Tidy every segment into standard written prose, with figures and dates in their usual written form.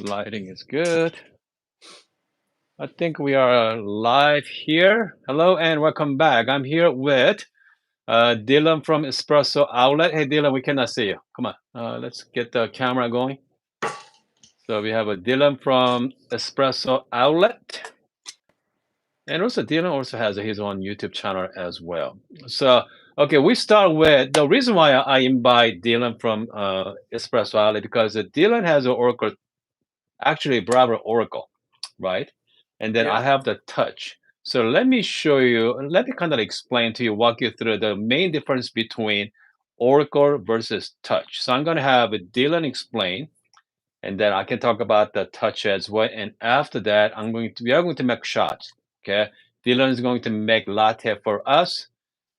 Lighting is good. I think we are live here. Hello and welcome back. I'm here with Dylan from Espresso Outlet. Hey, Dylan, we cannot see you. Come on. Let's get the camera going. So we have a Dylan from Espresso Outlet. And also Dylan also has his own YouTube channel as well. So, okay, we start with the reason why I invite Dylan from Espresso Outlet because Dylan has an Oracle, actually Breville Oracle, right? And then I Yeah. have the touch. So let me show you, let me kind of explain to you, walk you through the main difference between Oracle versus touch. So I'm going to have Dylan explain, and then I can talk about the touch as well. And after that, we are going to make shots. Okay. Dylan is going to make latte for us.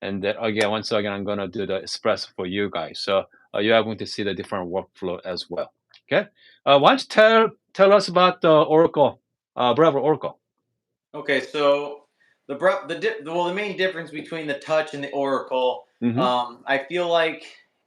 And then again, once again, I'm going to do the espresso for you guys. So you are going to see the different workflow as well. Okay. Why don't you tell us about the Oracle, Breville Oracle? Okay. So the main difference between the touch and the Oracle, Mm-hmm. I feel like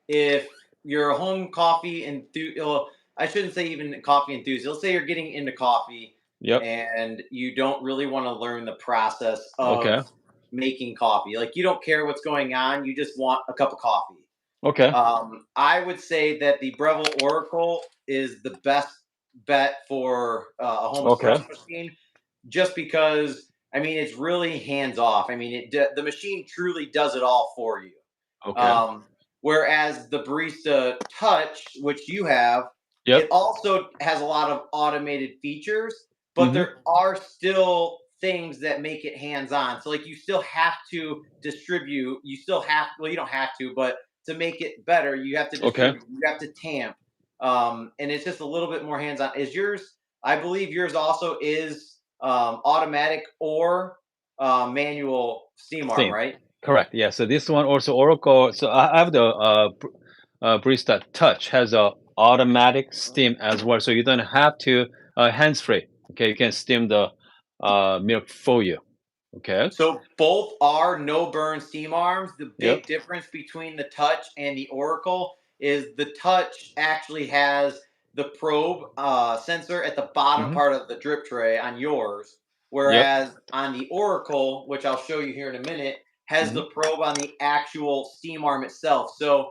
if you're a home coffee well, I shouldn't say even coffee enthusiast. Let's say you're getting into coffee Yep. and you don't really want to learn the process Okay. of making coffee. Like you don't care what's going on. You just want a cup of coffee. Okay. I would say that the Breville Oracle is the best bet for a home Okay. espresso machine, just because I mean it's really hands off. I mean the machine truly does it all for you. Okay. Whereas the Barista Touch, which you have, Yep. it also has a lot of automated features, but Mm-hmm. there are still things that make it hands on. So like you still have to distribute. You still have well, you don't have to, but to make it better, you have to Okay. distribute. You have to tamp, and it's just a little bit more hands on. Is yours? I believe yours also is automatic or manual steam arm, Same. right? Correct. Yeah. So this one also Oracle. So I have the Barista Touch has a automatic steam as well, so you don't have to hands free. Okay, you can steam the milk for you. Okay. So both are no burn steam arms. The Yep. big difference between the Touch and the Oracle is the Touch actually has the probe sensor at the bottom Mm-hmm. part of the drip tray on yours, Yep. whereas on the Oracle, which I'll show you here in a minute, has Mm-hmm. the probe on the actual steam arm itself. So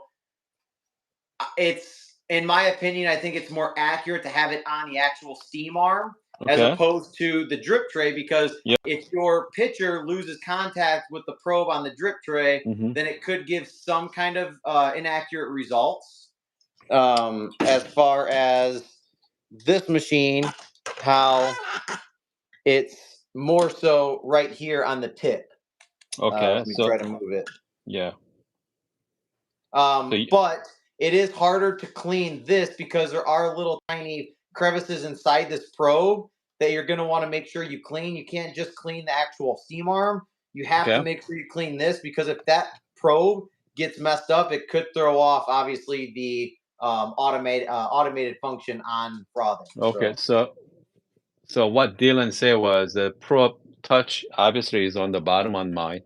it's, in my opinion, I think it's more accurate to have it on the actual steam arm as Okay. opposed to the drip tray, because Yep. if your pitcher loses contact with the probe on the drip tray, Mm-hmm. then it could give some kind of inaccurate results. As far as this machine, how it's more so right here on the tip. Okay. Let me So try to move it. yeah. So But it is harder to clean this because there are little tiny crevices inside this probe that you're going to want to make sure you clean. You can't just clean the actual steam arm. You have to okay. make sure you clean this, because if that probe gets messed up, it could throw off obviously the automated function on frothing. Okay. So what Dylan said was the Pro Touch obviously is on the bottom on mine,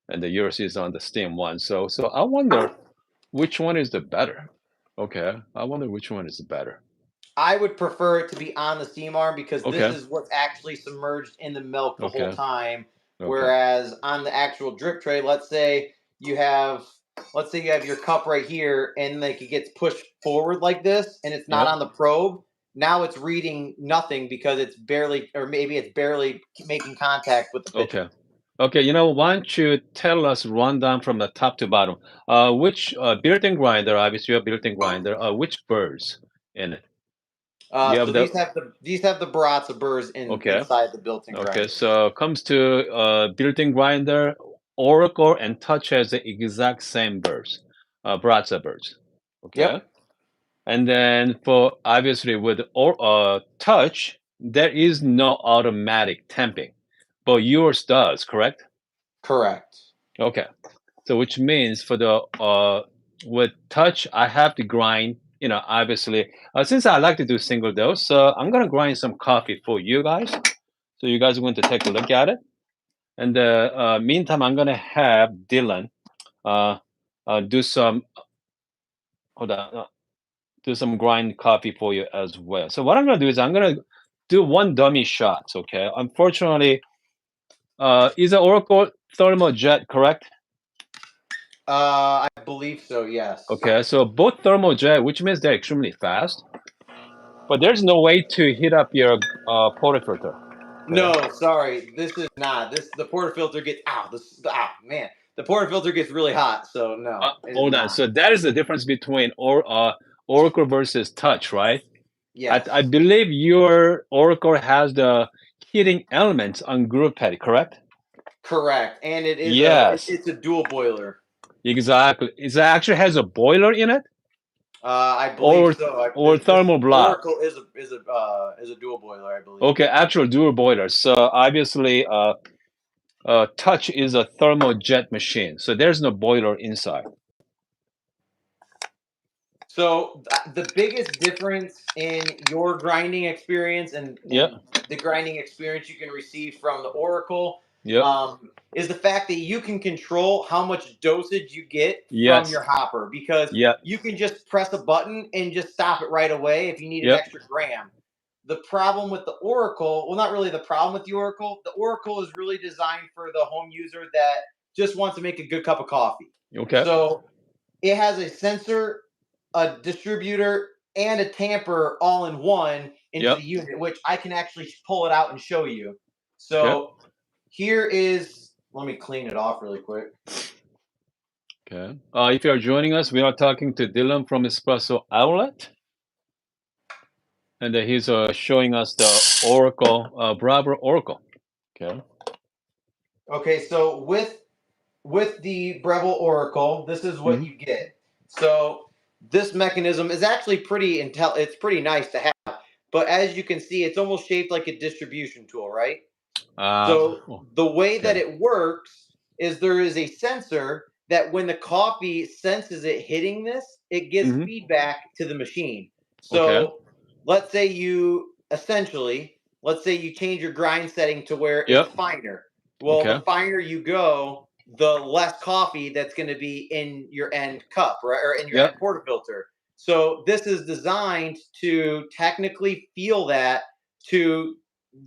and the yours is on the steam one. So I wonder which one is the better. Okay. I wonder which one is the better. I would prefer it to be on the steam arm, because this Okay. is what's actually submerged in the milk the whole Okay. time. Okay. Whereas on the actual drip tray, you have, let's say you have your cup right here, and like it gets pushed forward like this, and it's not Yep. on the probe. Now it's reading nothing because it's barely, or maybe it's barely making contact with the pitcher. Okay. Okay. Why don't you tell us rundown from the top to bottom? Which built-in grinder, obviously your built-in grinder, which birds in it? You have So the these have the Baratza burrs okay. inside the built-in Okay. grinder. So comes to built-in grinder, Oracle and Touch has the exact same birds, Bratza birds. Okay. Yep, And then for obviously with touch, there is no automatic tamping, but yours does, correct? correct. Okay. So which means for the with touch, I have to grind. Obviously, since I like to do single dose, so I'm gonna grind some coffee for you guys. So you guys are going to take a look at it. And meantime, I'm gonna have Dylan do some. Hold on. do some grind coffee for you as well. So what I'm gonna do is I'm gonna do one dummy shot. Okay. Unfortunately, is the Oracle thermojet correct? I believe so. Yes. Okay. So both thermojet, which means they're extremely fast, but there's no way to heat up your portafilter. No, sorry, this is not. The portafilter gets man, the portafilter gets really hot. So no, it is Hold on. not. So that is the difference between Oracle versus Touch, right? Yes, I believe your Oracle has the heating elements on group pad, correct? correct, and Yes, it's a dual boiler. exactly. It actually has a boiler in it, I believe or so. This thermal block. Oracle is a dual boiler, I believe. Okay, actual dual boiler. So obviously, Touch is a thermojet machine, so there's no boiler inside. So the biggest difference in your grinding experience and Yeah, the grinding experience you can receive from the Oracle yeah, is the fact that you can control how much dosage you get from yes, your hopper, because yeah, you can just press a button and just stop it right away if you need an yep. extra gram. The problem with the Oracle, well, not really the problem with the Oracle is really designed for the home user that just wants to make a good cup of coffee. Okay, So it has a sensor, a distributor, and a tamper all in one into yep, the unit, which I can actually pull it out and show you. okay, So here is, let me clean it off really quick. okay. If you're joining us, we are talking to Dylan from Espresso Outlet, and he's showing us the Oracle, Bravo Oracle. Okay. Okay, so with the Breville Oracle, this is what Hmm. you get. So this mechanism is actually it's pretty nice to have. But as you can see, it's almost shaped like a distribution tool, right? So the way that Okay. it works is there is a sensor that when the coffee senses it hitting this, it gives Hmm. feedback to the machine. Okay. So let's say you change your grind setting to where it's Yep. finer. Well, the Okay. finer you go, the less coffee that's going to be in your end cup, right, or in your Yep. end portafilter. So this is designed to technically feel that, to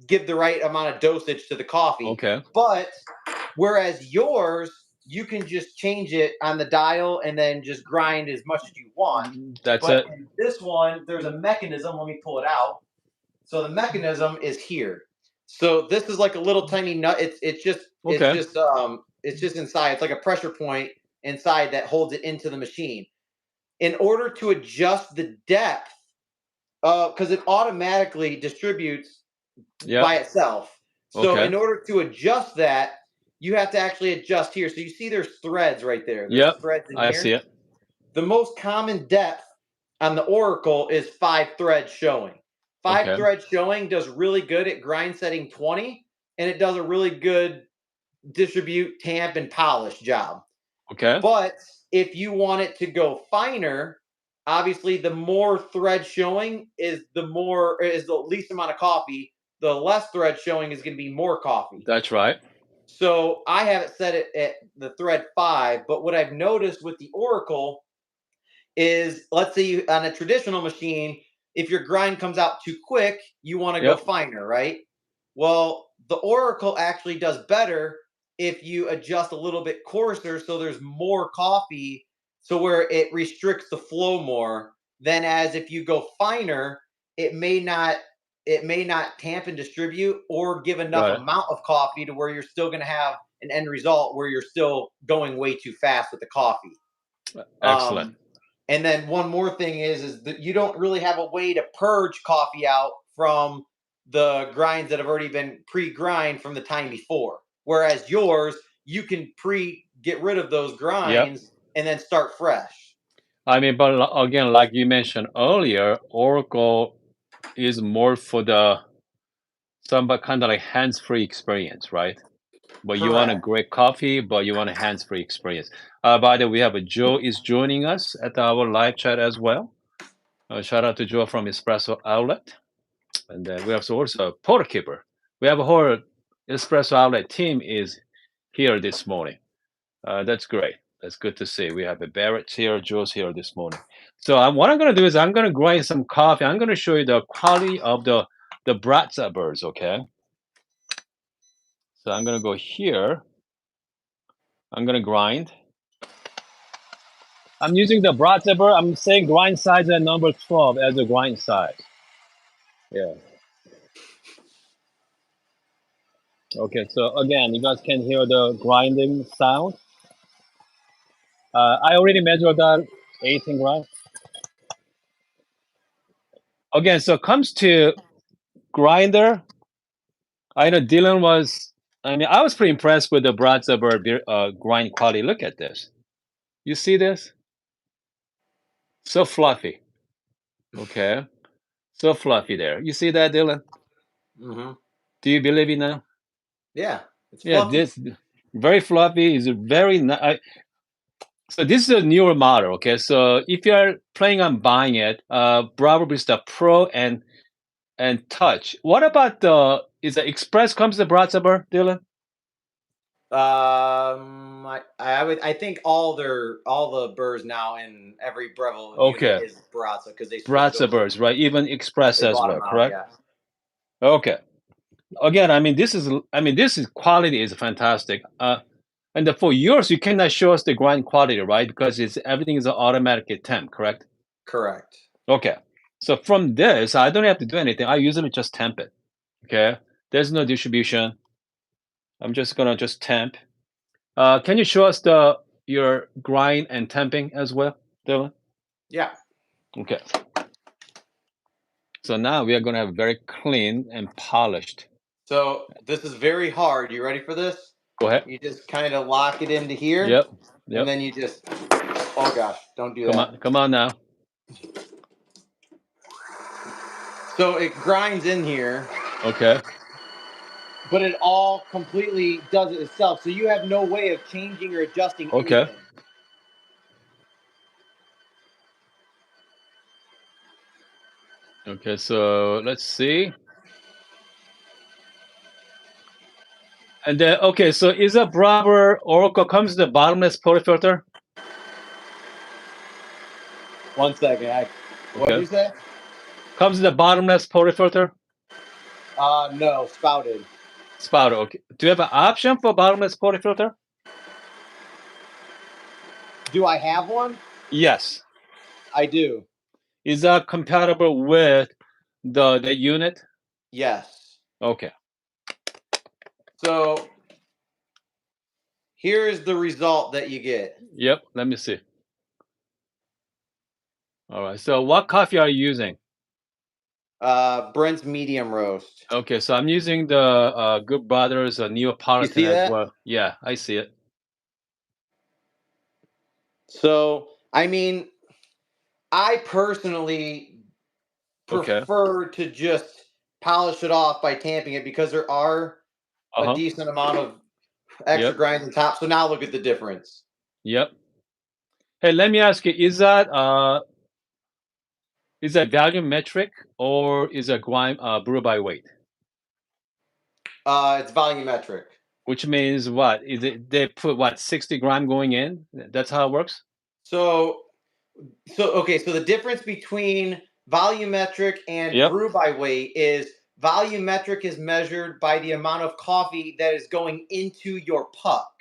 give the right amount of dosage to the coffee. Okay. But whereas yours, you can just change it on the dial and then just grind as much as you want. That's But it. in this one, there's a mechanism. Let me pull it out. So the mechanism is here. So this is like a little tiny nut. Okay. It's just inside. It's like a pressure point inside that holds it into the machine. In order to adjust the depth, because it automatically distributes Yep. by itself. So Okay. in order to adjust that, you have to actually adjust here. So you see there's threads right there. There's Yep. threads in I here. see it. The most common depth on the Oracle is 5 threads showing. Five Okay. threads showing does really good at grind setting 20, and it does a really good distribute, tamp, and polish job. Okay. But if you want it to go finer, obviously the more thread showing is the least amount of coffee. The less thread showing is going to be more coffee. That's right. So I have it set it at the thread 5. But what I've noticed with the Oracle is, let's say on a traditional machine, if your grind comes out too quick, you want to go Yep. finer, right? Well, the Oracle actually does better if you adjust a little bit coarser, so there's more coffee, so where it restricts the flow more than as if you go finer, it may not tamp and distribute or give enough Right. amount of coffee to where you're still going to have an end result where you're still going way too fast with the coffee. Excellent. And then one more thing is that you don't really have a way to purge coffee out from the grinds that have already been pre-grind from the time before. Whereas yours, you can get rid of those Yep. grinds and then start fresh. I mean, but again, like you mentioned earlier, Oracle is more for the some kind of like hands-free experience, right? But you want a Correct. great coffee, but you want a hands-free experience. By the way, we have a Joe is joining us at our live chat as well. Shout out to Joe from Espresso Outlet. And then we have also Portkeeper. We have a whole Espresso Outlet team is here this morning. That's great. That's good to see. We have a Barrett here, Jules here this morning. So what I'm going to do is I'm going to grind some coffee. I'm going to show you the quality of the Bratza birds, okay? So I'm going to go here. I'm going to grind. I'm using the Bratza bird. I'm saying grind size at number 12 as a grind size. Yeah. Okay, so again, you guys can hear the grinding sound. I already measured that 18 grind. Again, so it comes to grinder. I know Dylan was. I mean, I was pretty impressed with the Bratza grind quality. Look at this. You see this? So fluffy. Okay, so fluffy there. You see that, Dylan? Mm-hmm. Do you believe it now? Yeah, it's Yeah, fluffy. this very fluffy is very. So this is a newer model. Okay, so if you are planning on buying it, Bravo Vista Pro and Touch. What about the? Is the Express comes the Bratza, Dylan? I think all the burrs now in every Breville unit Okay, is Baratza because they switched Bratza over. birds, right? Even Express They as bought well, them out. correct? Yeah, Okay. Again, I mean, this is quality is fantastic. And for yours, you cannot show us the grind quality, right? Because everything is automatic temp, correct? correct. Okay. So from this, I don't have to do anything. I usually just temp it. Okay. There's no distribution. I'm just gonna just temp. Can you show us your grind and temping as well, Dylan? Yeah. Okay. So now we are gonna have very clean and polished. So this is very hard. You ready for this? Go ahead. You just kind of lock it into here, Yep. and Yep. then you just. Oh gosh! Don't do Come that. on. Come on now. So it grinds in here, Okay. but it all completely does it itself. So you have no way of changing or adjusting Okay. anything. Okay, so let's see. And then, okay, so is a Bravo Oracle comes the bottomless portafilter? One second. What did Okay. you say? Comes the bottomless portafilter? No, spouted. Spout, okay. Do you have an option for bottomless portafilter? Do I have one? Yes. I do. Is that compatible with the unit? Yes. Okay. So here's the result that you get. Yep, let me see. All right, so what coffee are you using? Brent's medium roast. Okay, so I'm using the Good Brothers You Neapolitan see as that? well. Yeah, I see it. So, I mean, I personally Okay. prefer to just polish it off by tamping it because there are a Uh-huh. decent amount of extra Yep. grinds on top. So now look at the difference. Yep. Hey, let me ask you, is that volumetric or is that brew by weight? It's volumetric. Which means what? Is it they put what 60 gram going in? That's how it works? So, okay. So the difference between volumetric and Yep. brew by weight is volumetric is measured by the amount of coffee that is going into your puck.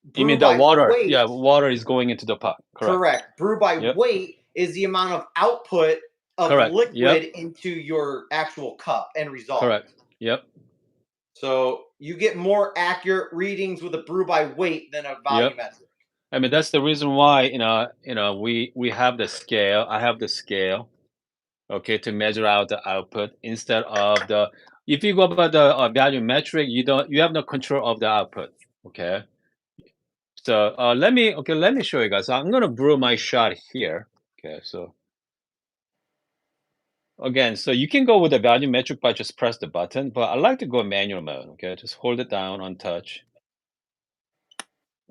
You Brew mean the by water? weight, Yeah, water is going into the pot. Correct. correct. Brew by Yep. weight is the amount of output of Correct. liquid Yep. into your actual cup end result. Correct. Yep. So you get more accurate readings with a brew by weight than a Yep. volumetric. I mean that's the reason why we have the scale. I have the scale, okay, to measure out the output instead of the. If you go by the volumetric, you have no control of the output. Okay. So let me show you guys. I'm gonna brew my shot here. Okay, so again, so you can go with the volumetric by just press the button, but I like to go manual mode. Okay, just hold it down on touch.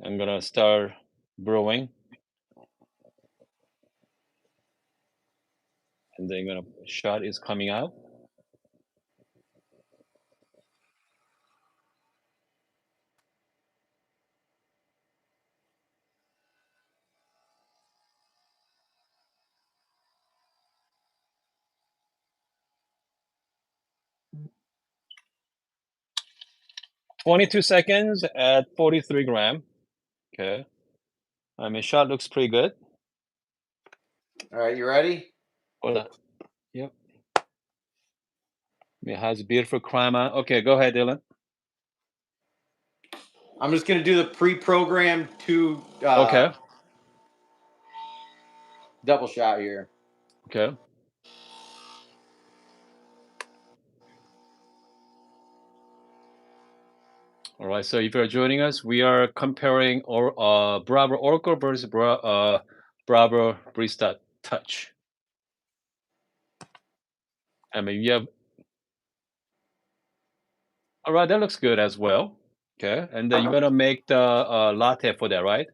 I'm gonna start brewing, and then shot is coming out. 22 seconds at 43 gram. Okay. I mean, shot looks pretty good. All right, you ready? Hold on. Yep. It has beautiful crema. Okay, go ahead, Dylan. I'm just gonna do the pre-programmed Okay. double shot here. Okay. All right. So if you're joining us, we are comparing Bravo Oracle versus Bravo Barista Touch. I mean, you have. All right, that looks good as well. Okay, and then you're gonna make the latte for that, right?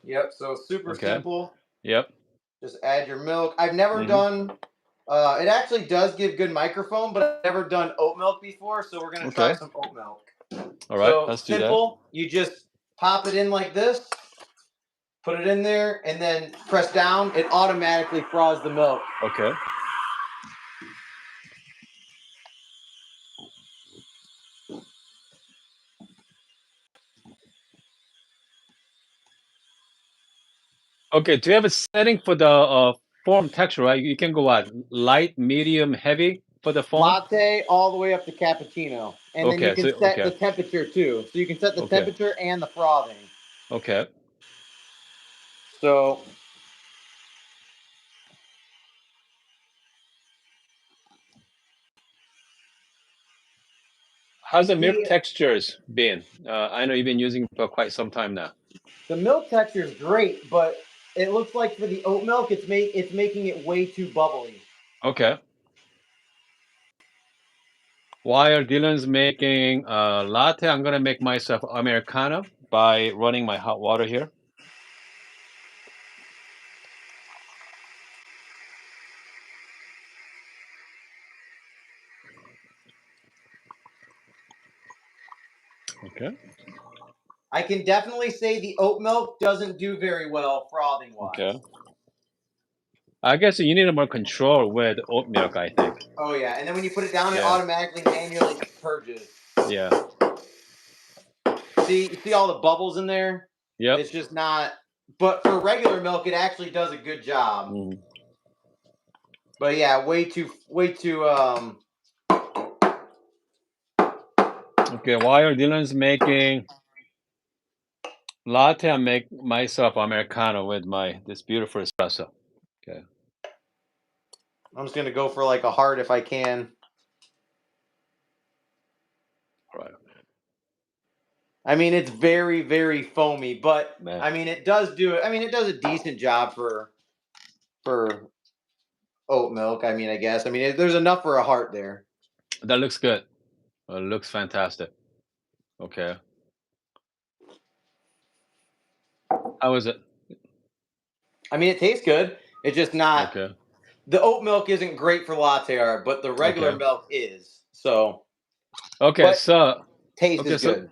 Yep. So super Okay. simple. Yep. Just add your milk. I've never Mhm. done. It actually does give good microphone, but I've never done oat milk before, so we're gonna try Okay. some oat milk. All right. So Let's do that. simple. You just pop it in like this, put it in there, and then press down. It automatically froths the milk. Okay. Okay. Do you have a setting for the foam texture? Right. You can go what light, medium, heavy for the foam. Latte all the way up to cappuccino, and then you Okay. can So set okay. the temperature too. So you can set the Okay. temperature and the frothing. Okay. So How's the milk the textures been? I know you've been using it for quite some time now. the milk texture is great, but it looks like for the oat milk, it's making it way too bubbly. Okay. While Dylan's making a latte, I'm gonna make myself Americano by running my hot water here. Okay. I can definitely say the oat milk doesn't do very well frothing wise. Okay. I guess you need more control with oat milk, I think. Oh yeah, and then when you put it down, it Yeah. automatically manually purges. Yeah. See, you see all the bubbles in there? Yep. It's just not. But for regular milk, it actually does a good job. Mhm. But yeah, way too. Okay, while Dylan's making latte, I make myself Americano with this beautiful espresso. Okay. I'm just gonna go for like a heart if I can. All right. I mean, it's very, very foamy, but Man. I mean, it does do it. I mean, it does a decent job for oat milk. I mean, I guess. I mean, there's enough for a heart there. That looks good. It looks fantastic. Okay. How is it? I mean, it tastes good. It's just not. Okay. The oat milk isn't great for latte art, but the regular Okay. milk is. So. Okay. But so taste okay. is good.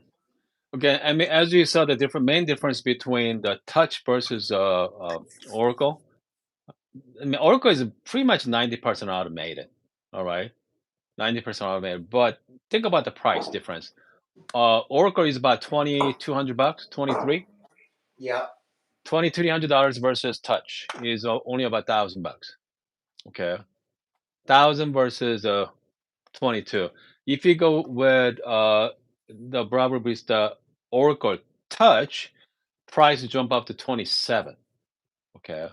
Okay. I mean, as you saw, the main difference between the Touch versus Oracle. I mean, Oracle is pretty much 90% automated. All right. 90% automated. But think about the price difference. Oracle is about $2,200, 23. Yeah. $2,300 versus Touch is only about $1,000. Okay, 1,000 versus 22. If you go with the Bravo Vista Oracle Touch, price jump up to 27. Okay,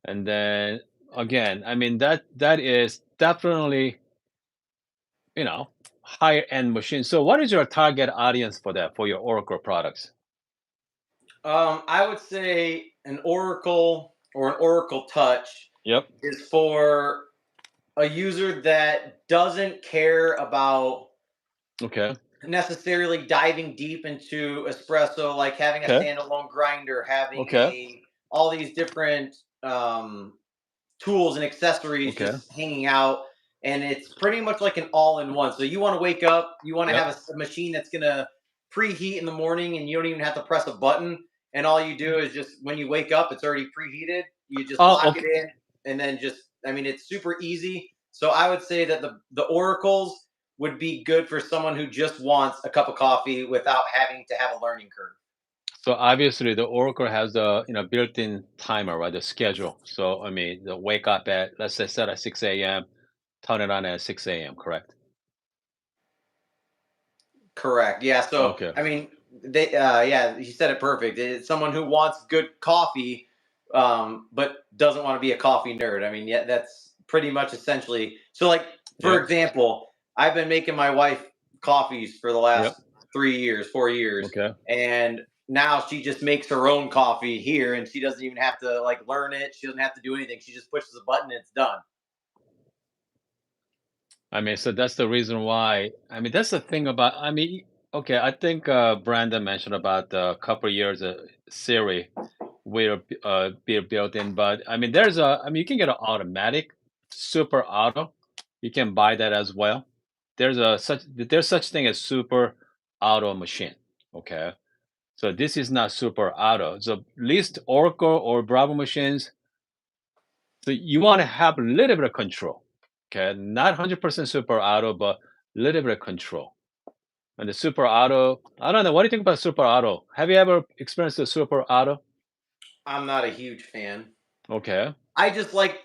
and then again, I mean that is definitely higher end machine. So, what is your target audience for that for your Oracle products? I would say an Oracle or an Oracle Touch Yep. is for a user that doesn't care about Okay. necessarily diving deep into espresso, like having a Okay. standalone grinder, having Okay. all these different tools and accessories Okay. just hanging out. And it's pretty much like an all-in-one. So you want to wake up, you want to Yep. have a machine that's going to preheat in the morning, and you don't even have to press a button. And all you do is just when you wake up, it's already preheated. You just lock it in, and then I mean, it's super easy. So I would say that the Oracles would be good for someone who just wants a cup of coffee without having to have a learning curve. So obviously the Oracle has the built-in timer, right? The schedule. So I mean, the wake up at, let's say, set at 6 a.m., turn it on at 6 a.m. Correct? Correct. Yeah. So Okay. I mean, yeah, he said it perfect. It's someone who wants good coffee, but doesn't want to be a coffee nerd. I mean, yeah, that's pretty much essentially. So, like for Yep. example, I've been making my wife coffees for the last Yep. 3 years, 4 years, Okay. and now she just makes her own coffee here, and she doesn't even have to like learn it. She doesn't have to do anything. She just pushes a button and it's done. I mean, so that's the reason why. I mean, that's the thing about. I mean, okay, I think Brandon mentioned about a couple of years Siri will be built in, but I mean, there's a. I mean, you can get an automatic super auto. You can buy that as well. There's such thing as super auto machine. Okay, so this is not super auto. So at least Oracle or Bravo machines. So you want to have a little bit of control. Okay, not 100% super auto, but a little bit of control. And the super auto, I don't know. What do you think about super auto? Have you ever experienced the super auto? I'm not a huge fan. Okay. I just like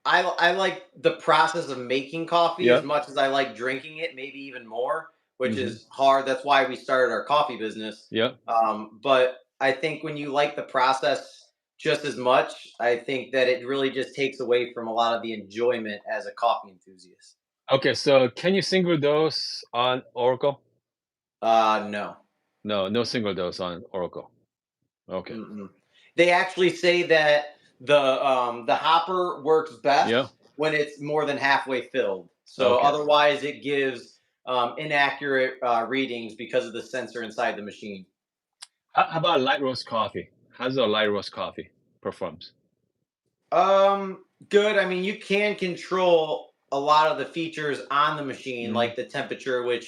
I like the process of making coffee as Yep. much as I like drinking it, maybe even more, which Hmm. is hard. That's why we started our coffee business. Yep. But I think when you like the process just as much, I think that it really just takes away from a lot of the enjoyment as a coffee enthusiast. Okay. So can you single dose on Oracle? No. No, no single dose on Oracle. Okay. Mm-mm. They actually say that the hopper works Yeah. best when it's more than halfway filled. So Okay. otherwise, it gives inaccurate readings because of the sensor inside the machine. How about light roast coffee? How's a light roast coffee performs? Good. I mean, you can control a lot of the features on the machine, Hmm. like the temperature, which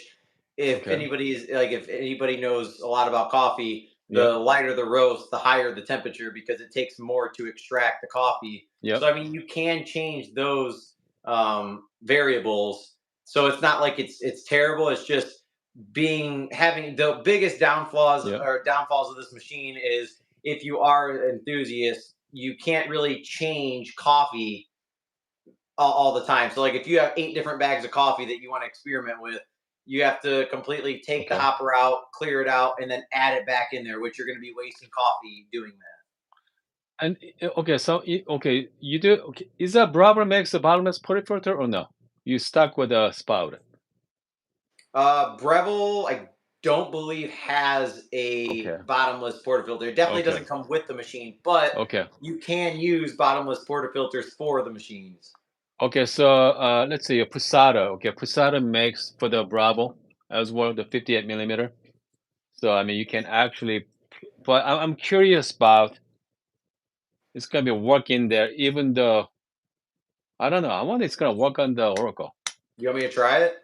Okay. if anybody knows a lot about coffee, the Yep. lighter the roast, the higher the temperature because it takes more to extract the coffee. So Yep. I mean, you can change those variables. So it's not like it's terrible. It's just being having the biggest Yep. downfalls of this machine is if you are an enthusiast, you can't really change coffee all the time. So, like, if you have 8 different bags of coffee that you want to experiment with, you have to completely take the Okay. hopper out, clear it out, and then add it back in there, which you're going to be wasting coffee doing that. And okay, so okay, you do. Okay, is that Brabham makes the bottomless portafilter or no? You stuck with a spout. Breville, I don't believe has a Okay. bottomless portafilter. It definitely Okay. doesn't come with the machine, but Okay. you can use bottomless portafilters for the machines. Okay. So let's see. Pusada. Okay, Pusada makes for the Bravo as well, the 58 millimeter. So I mean, you can actually. But I'm curious about. It's gonna be working there, even though I don't know. I wonder it's gonna work on the Oracle. You want me to try it?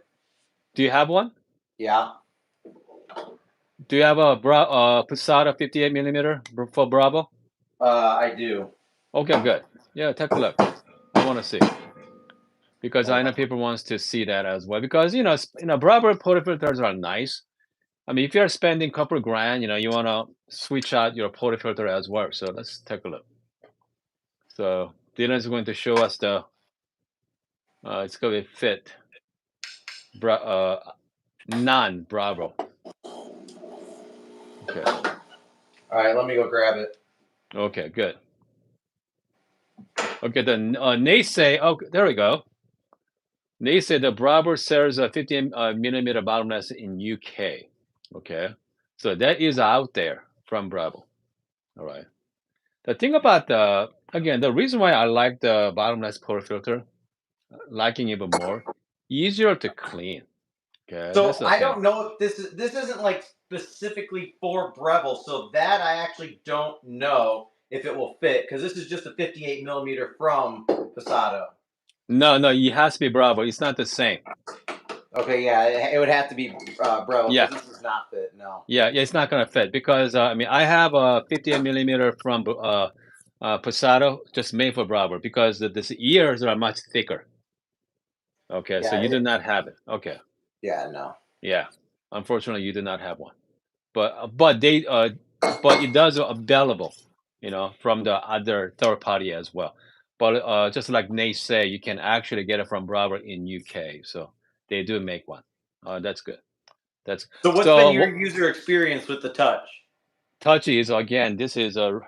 Do you have one? Yeah, Do you have a Pusada 58 millimeter for Bravo? I do. Okay, good. Yeah, take a look. I want to see because I Hold know on. people wants to see that as well. Because Bravo portafilters are nice. I mean, if you're spending a couple of grand, you want to switch out your portafilter as well. So let's take a look. So Dylan's going to show us the. It's going to be fit. Non Bravo. Okay. All right, let me go grab it. Okay. Good. Okay. Then Nate say, oh, there we go. They say the Bravo sells a 15 millimeter bottomless in UK. Okay, so that is out there from Bravo. All right. The thing about the reason why I like the bottomless portafilter, liking even more, easier to clean. Okay, that's So the I thing. don't know if this isn't like specifically for Breville, so that I actually don't know if it will fit because this is just a 58 millimeter from Passato. No, no, it has to be Bravo. It's not the same. Okay, yeah, it would have to be Breville Yeah, because this does not fit. No. yeah, it's not gonna fit because I mean I have a 58 millimeter from Passato just made for Bravo because the ears are much thicker. Okay, so Yeah, you do not have it. Okay. Yeah, no. Yeah, unfortunately, you do not have one. But it does available, from the other third party as well. But just like Nate say, you can actually get it from Breville in UK, so they do make one. That's good. That's So what's been so. your user experience with the touch? Touchy is again. This is a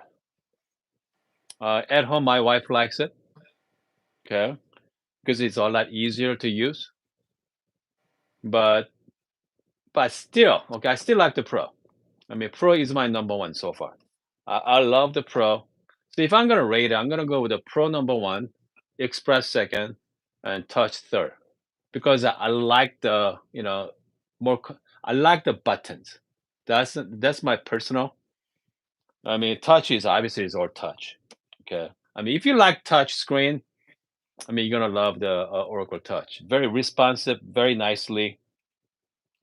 at home. My wife likes it. Okay, because it's a lot easier to use. But still, okay, I still like the Pro. I mean, Pro is my number one so far. I love the Pro. So if I'm gonna rate it, I'm gonna go with the Pro number one, Express second, and Touch third, because I like the I like the buttons. That's my personal. I mean, Touch is obviously is all Touch. Okay. I mean, if you like Touch screen, I mean, you're gonna love the Oracle Touch. Very responsive, very nicely.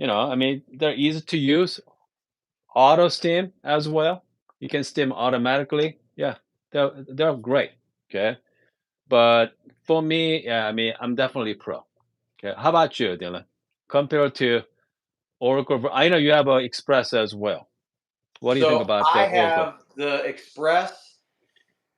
I mean, they're easy to use. Auto steam as well. You can steam automatically. Yeah, they're great. Okay, but for me, yeah, I mean, I'm definitely pro. Okay, how about you, Dylan? Compared to Oracle, I know you have a Express as well. What do you think So about the I Oracle? have the Express.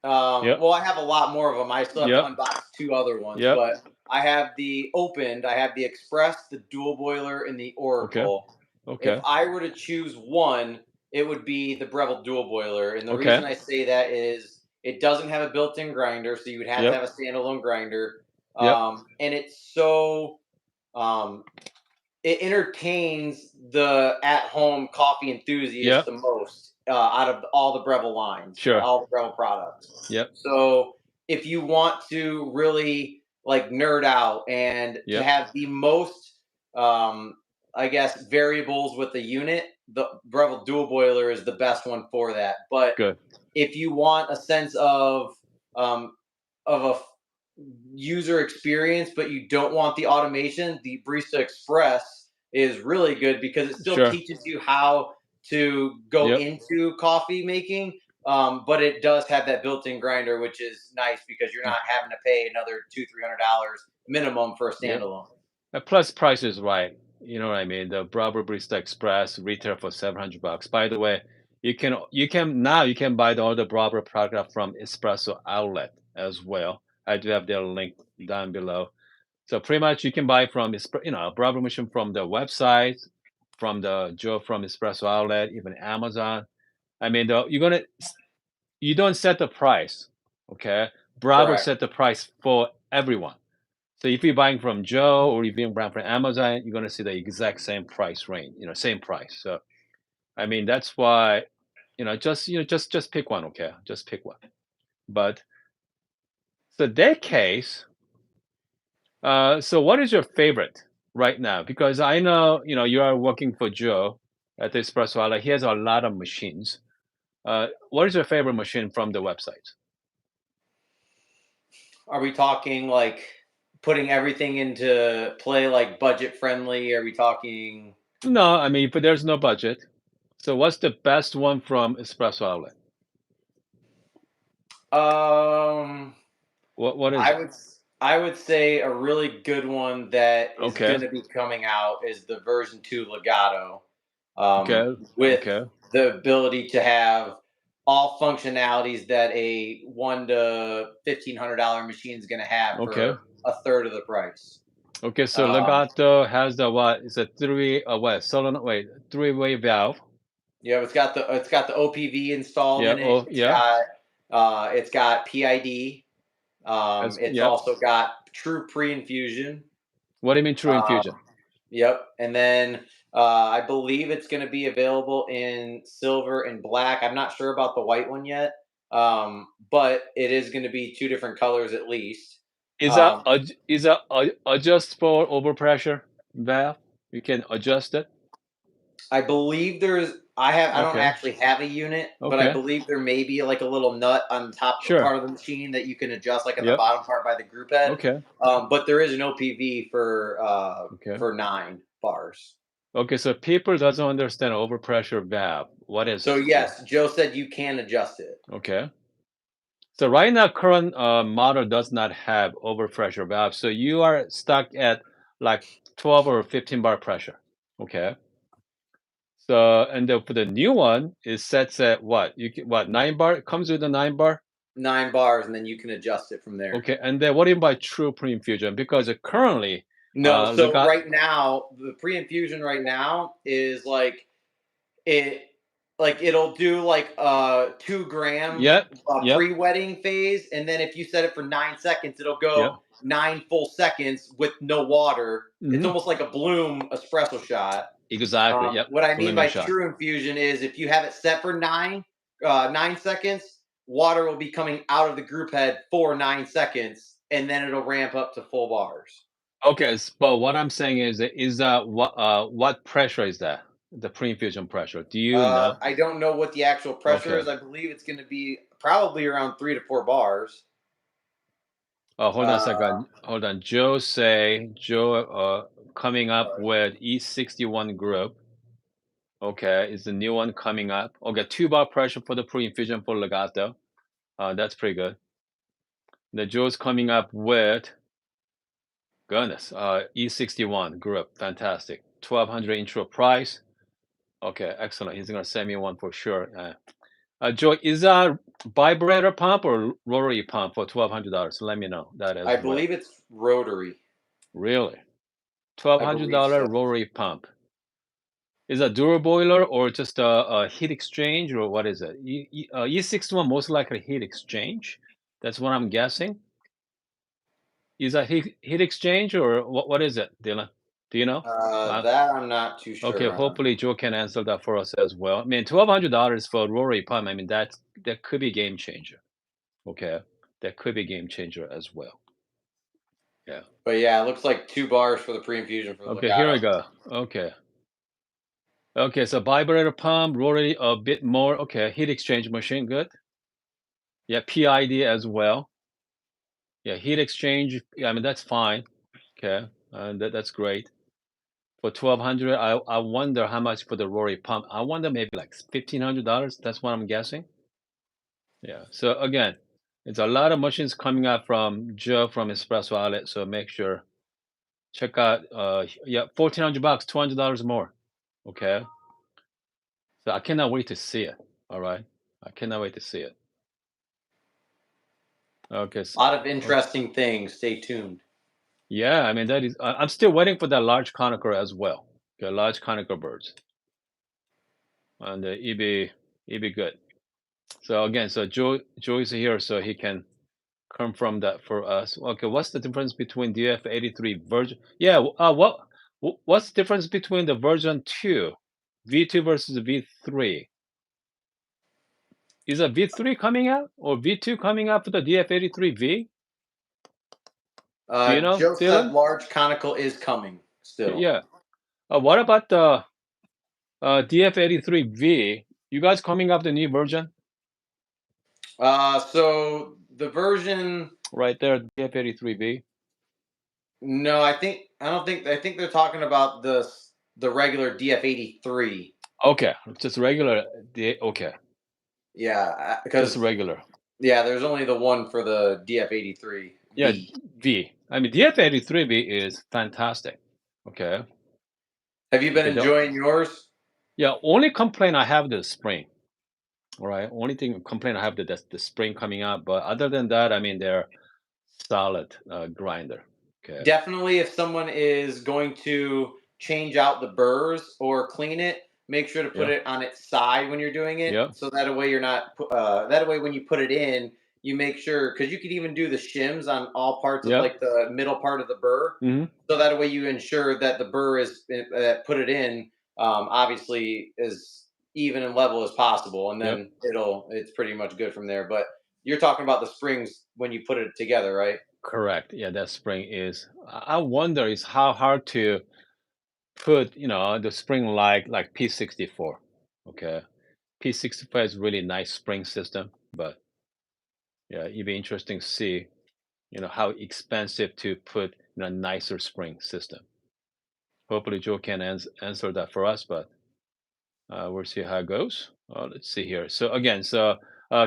Yep, Well, I have a lot more of them. I still have to yep, unbox two other ones, yep. but I have the opened. I have the Express, the dual boiler, and the Okay, Oracle. If okay, I were to choose one, it would be the Breville dual boiler, and the reason okay. I say that is it doesn't have a built-in grinder, so you would have to Yep, have a standalone grinder, yep. and it's so um, it entertains the at-home coffee enthusiast Yep. the most out of all the Breville lines, Sure. all the Breville products. Yep. So if you want to really like nerd out and to Yep. have the most, um, I guess, variables with the unit, the Breville dual boiler is the best one for that. But Good. if you want a sense um, of a user experience, but you don't want the automation, the Barista Express is really good because it still Sure. teaches you how to go Yep. into coffee making. But it does have that built-in grinder, which is nice because you're Mm. not having to pay another $200-300 minimum for a Yep. standalone. Plus price is right. You know what I mean? The Bravo Barista Express retail for $700. By the way, you can buy all the Bravo product from Espresso outlet as well. I do have their link down below. So pretty much you can buy from Bravo machine from the website, from the Joe from Espresso outlet, even Amazon. I mean, you don't set the price, okay? Bravo Correct. set the price for everyone. So if you're buying from Joe or if you're buying from Amazon, you're gonna see the exact same price range, same price. So I mean that's why, just pick one, okay? Just pick one. But so that case, so what is your favorite right now? Because I know, you are working for Joe at the Espresso Outlet. He has a lot of machines. What is your favorite machine from the website? Are we talking like putting everything into play, like budget friendly? Are we talking? No, I mean, but there's no budget. So what's the best one from Espresso Outlet? Um, What is I it? would I would say a really good one that is Okay. going to be coming out is the version 2 Legato, Okay. with Okay. the ability to have all functionalities that a $1 to $1,500 machine is going to have Okay. for a third of the price. Okay. So Um, Legato has the what? It's a three-way valve. it's got the OPV installed Yeah. in it. Oh, yeah. It's got PID. It's Yep. also got true pre-infusion. What do you mean true infusion? Um, Yep. And then I believe it's going to be available in silver and black. I'm not sure about the white one yet, but it is going to be two different colors at least. Um, Is that adjustable overpressure valve? You can adjust it. I believe I don't Okay. actually have a unit, but I Okay. believe there may be like a little nut on the top Sure. part of the machine that you can adjust, like at the Yep. bottom part by the group head. Okay. But there is an OPV Okay. for 9 bars. Okay. So people doesn't understand overpressure valve. What is So it? yes, Joe said you can adjust it. Okay. So right now, current model does not have overpressure valve. So you are stuck at like 12 or 15 bar pressure. Okay. So and then for the new one, it sets at what? You get what 9 bar? It comes with a 9 bar. 9 bars, and then you can adjust it from there. Okay, and then what do you mean by true pre-infusion? Because currently, No, so Legat, right now, the pre-infusion right now is like it it'll do like a 2 gram yep, yep, pre-wetting phase, and then if you set it for 9 seconds, it'll yep, go 9 full seconds with no water. It's hmm almost like a bloom espresso shot. exactly, yep, What I mean volume by shot. true infusion is if you have it set for 9 seconds, water will be coming out of the group head for 9 seconds, and then it'll ramp up to full bars. Okay, but what I'm saying is that what pressure is that? The pre-infusion pressure. Do you know? I don't know what the actual pressure Okay. is. I believe it's going to be probably around 3 to 4 bars. Oh, hold on a Uh, second. Hold on. Joe coming up with E61 group. Okay, is the new one coming up? Okay, 2 bar pressure for the pre-infusion for legato. That's pretty good. The Joe's coming up with goodness, E61 group, fantastic. 1200 intro price. Okay, excellent. He's gonna send me one for sure. Joe, is that vibrator pump or rotary pump for $1,200? Let me know that I as well. believe it's rotary. Really, twelve I hundred believe dollar so. rotary pump. Is that dual boiler or just a heat exchange or what is it? E61 most likely heat exchange. That's what I'm guessing. Is that heat exchange or what is it, Dylan? Do you know? That I'm not too Okay, sure on. hopefully Joe can answer that for us as well. I mean, $1,200 for rotary pump. I mean, that could be a game changer. Okay, that could be a game changer as well. Yeah. But yeah, it looks like 2 bars for the pre-infusion for the Okay, here legato. we go. Okay. Okay, so vibrator pump, rotary a bit more. Okay, heat exchange machine, good. Yeah, PID as well. Yeah, heat exchange. Yeah, I mean that's fine. Okay, that's great. For 1,200, I wonder how much for the rotary pump. I wonder maybe like $1,500. That's what I'm guessing. Yeah. So again, it's a lot of machines coming out from Joe from Espresso Outlet. So make sure check out. Yeah, $1,400, $200 more. Okay. So I cannot wait to see it. All right. I cannot wait to see it. Okay. A lot of Okay. interesting things. Stay tuned. Yeah. I mean that is. I'm still waiting for that large conical as well. Okay, large conical birds, and it be good. So again, so Joe is here, so he can confirm that for us. Okay, what's the difference between DF83 version? Yeah, what's the difference between the version 2, V2 versus V3? Is a V3 coming out or V2 coming out for the DF83V? Do you know, Joe said Dylan? large conical is coming still. Yeah. What about the DF83V? You guys coming up the new version So the version, right there, DF83V? no, I think they're talking about the regular DF83. Okay, just regular. Okay, Yeah, just because regular. yeah, there's only the one for the DF83 Yeah, V. V. I mean, DF83V is fantastic. Okay. Have you been Okay. enjoying yours? Yeah. Only complaint I have the spring. All right. Only thing complaint I have that's the spring coming out. But other than that, I mean, they're solid grinder. Okay. Definitely, if someone is going to change out the burrs or clean it, make sure to put Yeah. it on its side when you're doing it, Yeah. so that way you're not. That way, when you put it in, you make sure, because you could even do the shims on all parts of Yeah. like the middle part of the burr. Hmm. So that way you ensure that the burr is that put it in, obviously as even and level as possible, and Yep. then it's pretty much good from there. But you're talking about the springs when you put it together, right? Correct. Yeah. That spring is. I wonder is how hard to put the spring like P64. Okay. P65 is really nice spring system, but yeah, it'd be interesting to see how expensive to put in a nicer spring system. Hopefully, Joe can answer that for us, but we'll see how it goes. Let's see here. So again, so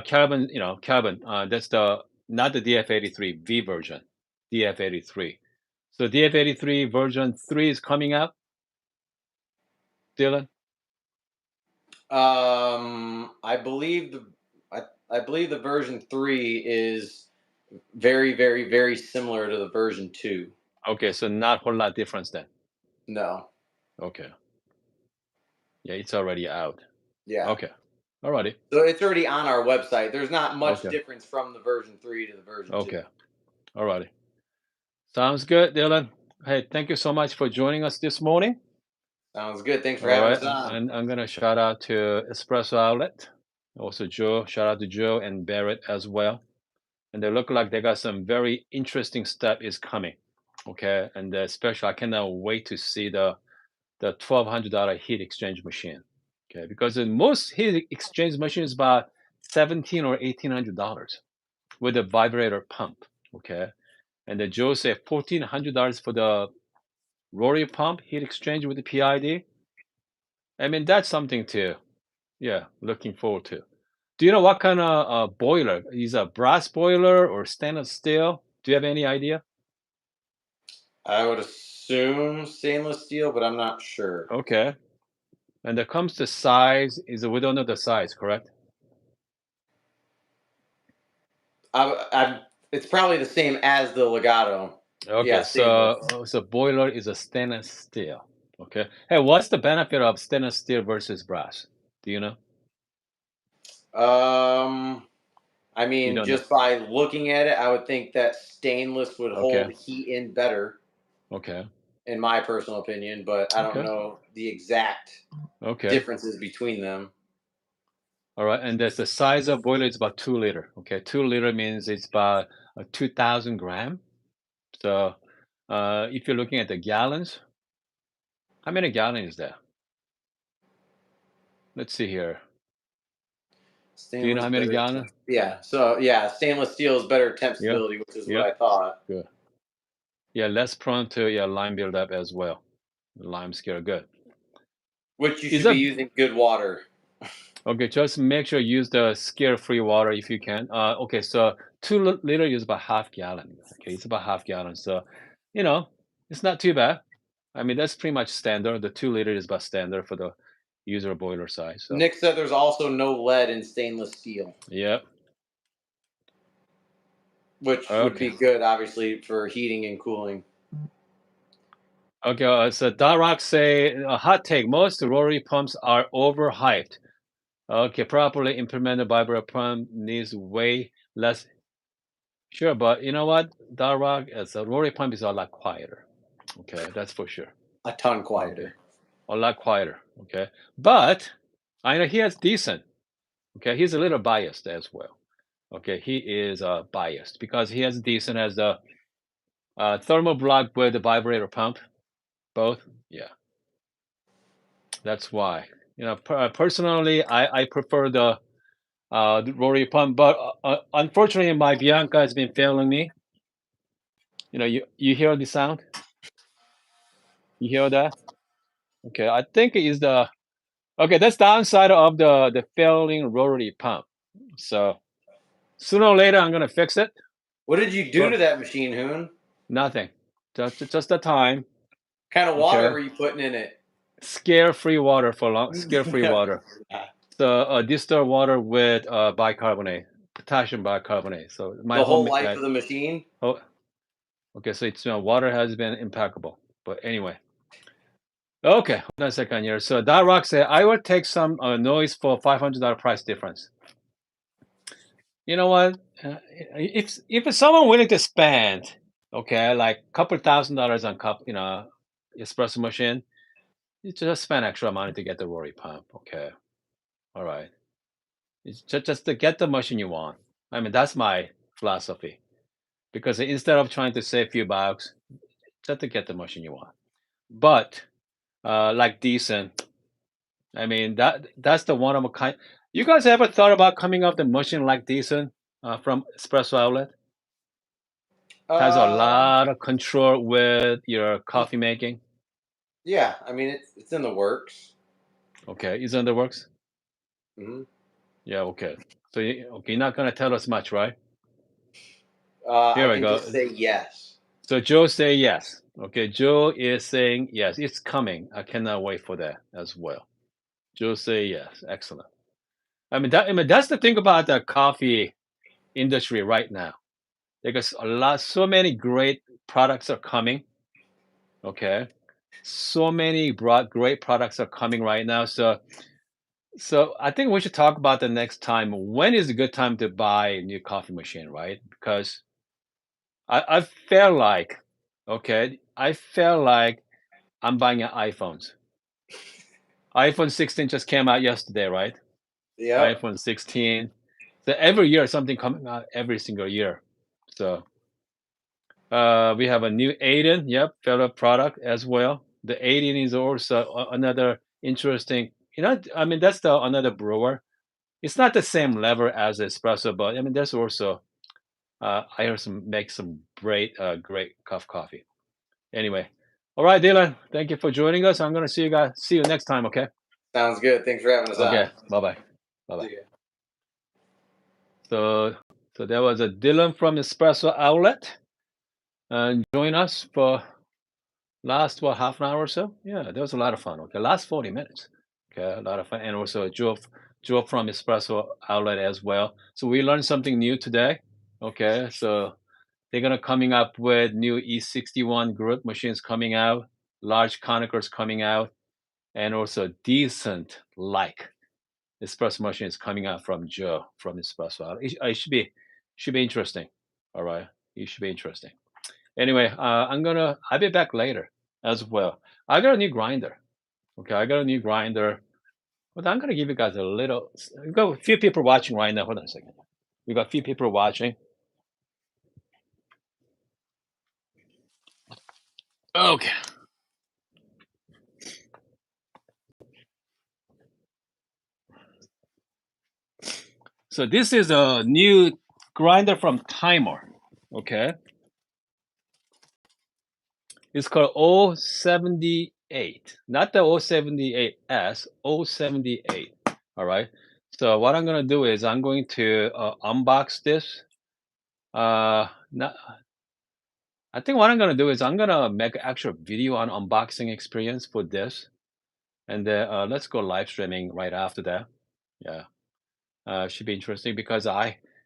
Calvin, that's the not the DF83V version, DF83. So DF83 version 3 is coming out, Dylan? I believe I believe the version 3 is very, very, very similar to the version 2. Okay, so not a whole lot difference then. No. Okay. Yeah, it's already out. Yeah. Okay. Alrighty. So it's already on our website. There's not much Okay. difference from the version 3 to the version 2. Okay. Alrighty. Sounds good, Dylan. Hey, thank you so much for joining us this morning. Sounds good. Thanks for All having right. us on. And I'm gonna shout out to Espresso Outlet. Also Joe. Shout out to Joe and Barrett as well. And they look like they got some very interesting stuff is coming. Okay. And especially I cannot wait to see the $1,200 heat exchange machine. Okay, because the most heat exchange machine is about $1,700 or $1,800 with a vibrator pump. Okay, and the Joe said $1,400 for the rotary pump heat exchange with the PID. I mean that's something to looking forward to. Do you know what kind of boiler? Is a brass boiler or stainless steel? Do you have any idea? I would assume stainless steel, but I'm not sure. Okay, and it comes to size. We don't know the size, correct? It's probably the same as the Legato. Okay, Yeah, stainless. so boiler is a stainless steel. Okay. Hey, what's the benefit of stainless steel versus brass? Do you know? Um, I You mean, don't know. just by looking at it, I would think that stainless would Okay. hold heat in better, Okay. in my personal opinion, but I don't Okay. know the exact Okay. differences between them. All right. And there's the size of boiler is about 2 liter. Okay. 2 liter means it's about 2,000 gram. So if you're looking at the gallons, how many gallons is that? Let's see here. Do you know Stainless how many better temp. gallons? Yeah, so yeah, stainless steel is better temp Yeah. stability, which is what Yeah. I thought. Good. Yeah. Less prone to lime buildup as well. Lime scale. Good. Which you Is should be that using good water. Okay, just make sure you use the scare-free water if you can. Okay, so 2 liter is about half gallon. Okay, it's about half gallon. So, you know, it's not too bad. I mean, that's pretty much standard. The 2 liter is about standard for the user boiler size. So, Nick said there's also no lead in stainless steel, yeah. which would Okay. be good, obviously, for heating and cooling. Okay, so Darrock say a hot take. Most rotary pumps are overhyped. Okay, properly implemented vibrator pump needs way less. Sure, but you know what? Darrock as a rotary pump is a lot quieter. Okay, that's for sure. A ton Okay, quieter. a lot quieter. Okay, but I know he is decent. Okay, he's a little biased as well. Okay, he is biased because he has decent as a thermal block with the vibrator pump. Both. Yeah, that's why. Personally, I prefer the rotary pump, but unfortunately, my Bianca has been failing me. You hear the sound? You hear that? Okay, I think it is the okay. That's downside of the failing rotary pump. So sooner or later, I'm gonna fix it. What did you do to But that machine, Hoon? nothing, just the time. Kind of water Okay, were you putting in it? scare-free water for long. Scare-free water. Yeah. So distilled water with bicarbonate, potassium bicarbonate. So my The whole homemade. life of the machine? Oh, okay. So it's water has been impeccable. But anyway. Okay, hold on a second here. So that rock said, I will take some noise for $500 price difference. You know what? If someone willing to spend, okay, like a couple $1,000 on espresso machine, you just spend extra money to get the Rory pump. Okay, all right. It's just to get the machine you want. I mean, that's my philosophy. Because instead of trying to save a few bucks, just to get the machine you want. But like decent, I mean that's the one of a kind. You guys ever thought about coming up the machine like decent from Espresso Outlet? Has a Um, lot of control with your coffee making. yeah, I mean it's in the works. Okay, is in the works. Hmm. Yeah, okay. So you're not gonna tell us much, right? I Here we can go. just say yes. So Joe say yes. Okay, Joe is saying yes, it's coming. I cannot wait for that as well. Joe say yes, excellent. I mean that's the thing about the coffee industry right now. Because so many great products are coming. Okay, so many great products are coming right now. So I think we should talk about the next time. When is a good time to buy a new coffee machine, right? Because I felt like, okay, I felt like I'm buying an iPhones. iPhone 16 just came out yesterday, right? Yep. iPhone 16. So every year something coming out every single year. So we have a new Aiden, yep, fellow product as well. The Aiden is also another interesting. I mean that's the another brewer. It's not the same level as espresso, but I mean there's also I heard some make some great coffee. Anyway, all right, Dylan, thank you for joining us. I'm gonna see you next time. Okay. Sounds good. Thanks for having us Okay. on. Bye bye. Bye bye. See ya. So there was a Dylan from Espresso Outlet, and join us for last half an hour or so. Yeah, that was a lot of fun. Okay, last 40 minutes. Okay, a lot of fun, and also Joe from Espresso Outlet as well. So we learned something new today. Okay, so they're gonna coming up with new E61 group machines coming out, large conicers coming out, and also decent like espresso machines coming out from Joe from Espresso Outlet. It should be interesting. All right, it should be interesting. Anyway, I'll be back later as well. I got a new grinder. Okay, I got a new grinder. But I'm gonna give you guys a little. We got a few people watching right now. Hold on a second. We got a few people watching. Okay. So this is a new grinder from Timemore. Okay. It's called O78. Not the O78S, O78. All right. So what I'm gonna do is I'm going to unbox this. Not, I think what I'm gonna do is I'm gonna make an actual video on unboxing experience for this, and then let's go live streaming right after that. Yeah, should be interesting because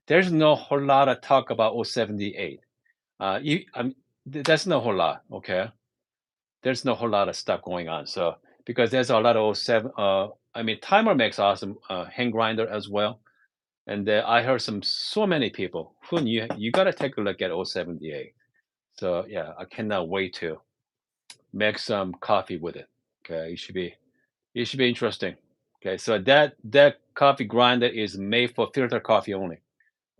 there's no whole lot of talk about O78. That's no whole lot. Okay, there's no whole lot of stuff going on. So because there's a lot of O7. I mean, Timer makes awesome hand grinder as well, and I heard so many people who knew you gotta take a look at O78. So yeah, I cannot wait to make some coffee with it. Okay, it should be interesting. Okay, so that coffee grinder is made for filter coffee only,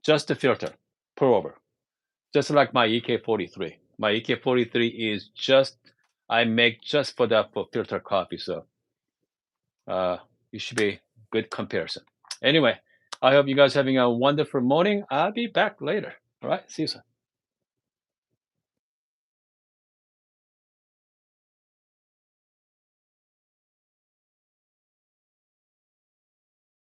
just the filter, pour over, just like my EK43. My EK43 is just I make just for that for filter coffee. So uh, it should be good comparison. Anyway, I hope you guys having a wonderful morning. I'll be back later. All right, see you soon.